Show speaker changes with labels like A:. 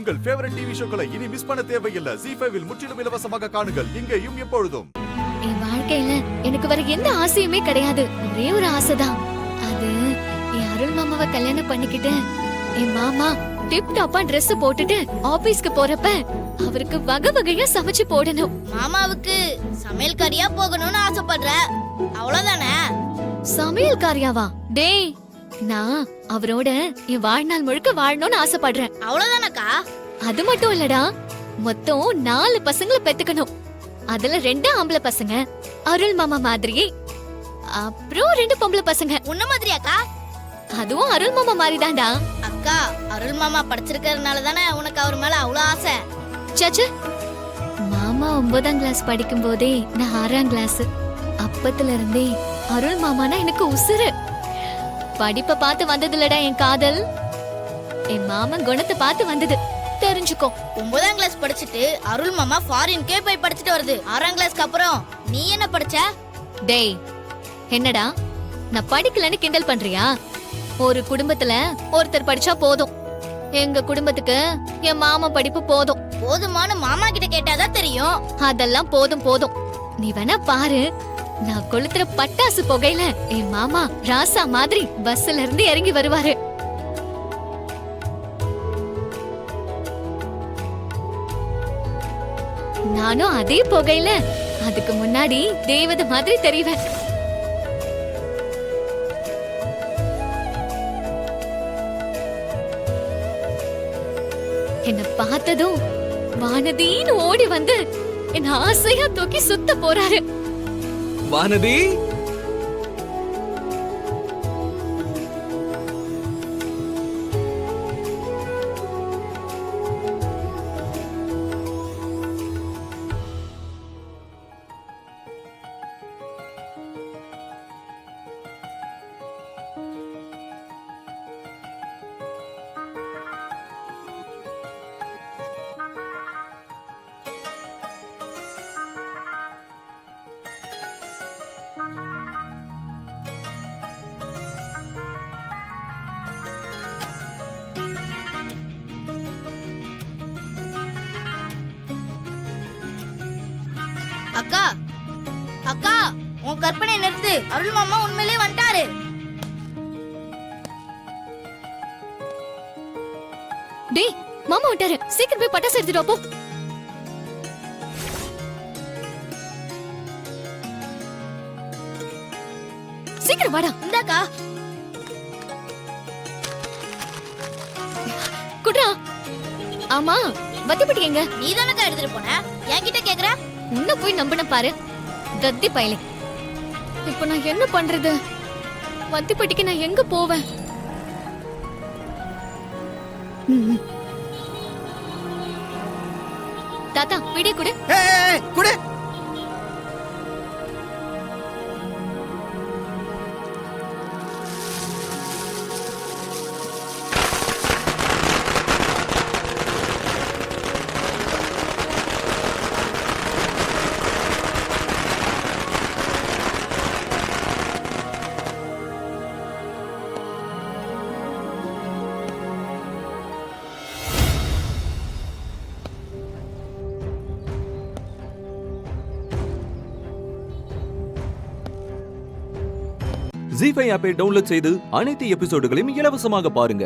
A: உங்கள் favourite TV ஷோக்களை இனி miss பண்ண தேவையில்லை. ZEE5 இல் முற்றிலும் இலவசமாக காணுங்கள். இங்கேயும் எப்பொழுதும்.
B: என் வாழ்க்கையில எனக்கு வர எந்த ஆசையுமே கிடையாது. ஒரே ஒரு ஆசைதான். அது என் அருள் மாமாவை கல்யாணம் பண்ணிக்கிட்டு என் மாமா டிப் டாப்பா Dress போட்டுட்டு ஆபீஸ்க்கு போறப்ப அவருக்கு வகை வகையா சமைச்சு போடணும்.
C: மாமாவுக்கு சமையல்காரியா போகணும்னு ஆசைப்படுற, அவ்வளவுதானே?
B: சமையல்காரியாவா? டேய், நான் அவரோட என் வாழ்நாள் முழுக்க வாழணும்னு ஆசைப்படுறேன்.
C: அவ்வளவுதானக்கா?
B: அது மட்டும் இல்லடா, மொத்தம் 4 பசங்களை பெத்துக்கணும். அதுல 2 ஆம்பளை பசங்க அருள் மாமா மாதிரியே, அப்புறம் 2 பொம்பளை பசங்க.
C: உன்ன மாதிரியாக்கா?
B: அதுவும் அருள் மாமா மாதிரிதான்டா.
C: அக்கா, அருள் மாமா படிச்சிருக்கிறதுனால தானே உனக்கு அவர் மேல அவ்வளவு ஆசை.
B: சச்சு, மாமா 9ஆம் கிளாஸ் படிக்கும் போதே நான் 6ஆம் கிளாஸ். அப்பத்துல இருந்தே அருள் மாமானா எனக்கு உசுரு. படிப்பை பார்த்து வந்ததுலடா என் காதல், என் மாமன் குணத்தை பார்த்து வந்தது. தெரிஞ்சுக்கோ.
C: 9ஆம் கிளாஸ் படிச்சுட்டு அருள் மாமா ஃபாரின்கே போய் படிச்சுட்டு வருது. 6ஆம் கிளாஸ்க்கு அப்புறம் நீ என்ன படிச்ச?
B: டேய், என்னடா நான் படிக்கலன்னு கிண்டல் பண்றியா? ஒரு குடும்பத்துல ஒருத்தர் படிச்சா போதும். எங்க குடும்பத்துக்கு என் மாமா படிப்பு போதும்.
C: போதுமானு மாமா கிட்ட கேட்டாதான் தெரியும்.
B: அதெல்லாம் போதும் போதும். நீ வேணா பாரு, நான் கொளுத்துற பட்டாசு புகையில என் மாமா ராசா மாதிரி பஸ்ல இருந்து இறங்கி வருவாரு. நானும் அதே புகையில அதுக்கு முன்னாடி தேவதை மாதிரி தெரிவேன். என்ன பார்த்ததும் வானதின்னு ஓடி வந்து என்ன ஆசையா தூக்கி சுத்த போறாரு.
D: வானதி,
C: அக்கா, அக்கா, உன் கற்பனை நிறுத்து. அருள் மாமா உண்மையிலே வந்துட்டாரு.
B: டேய், மாமா விட்டாரு. சீக்கிரம் போய் பட்டாசு எடுத்துட்டு வா போ. சீக்கிரம் வாடா.
C: இந்தாக்கா.
B: குட்ரா. ஆமா, வத்திப்பட்டி எங்க?
C: நீ தானக்கா எடுத்துட்டு போன, என்கிட்ட கேக்குற?
B: உன்ன போய் நம்பின பாரு, தத்தி பயலே. இப்ப நான் என்ன பண்றது? வத்திப்பட்டிக்கு நான் எங்க போவேன்? தாத்தா, விடிய குடு.
D: குடு.
E: ZEE5 ஆப்பை டவுன்லோட் செய்து அனைத்து எபிசோடுகளையும் இலவசமாக பாருங்க.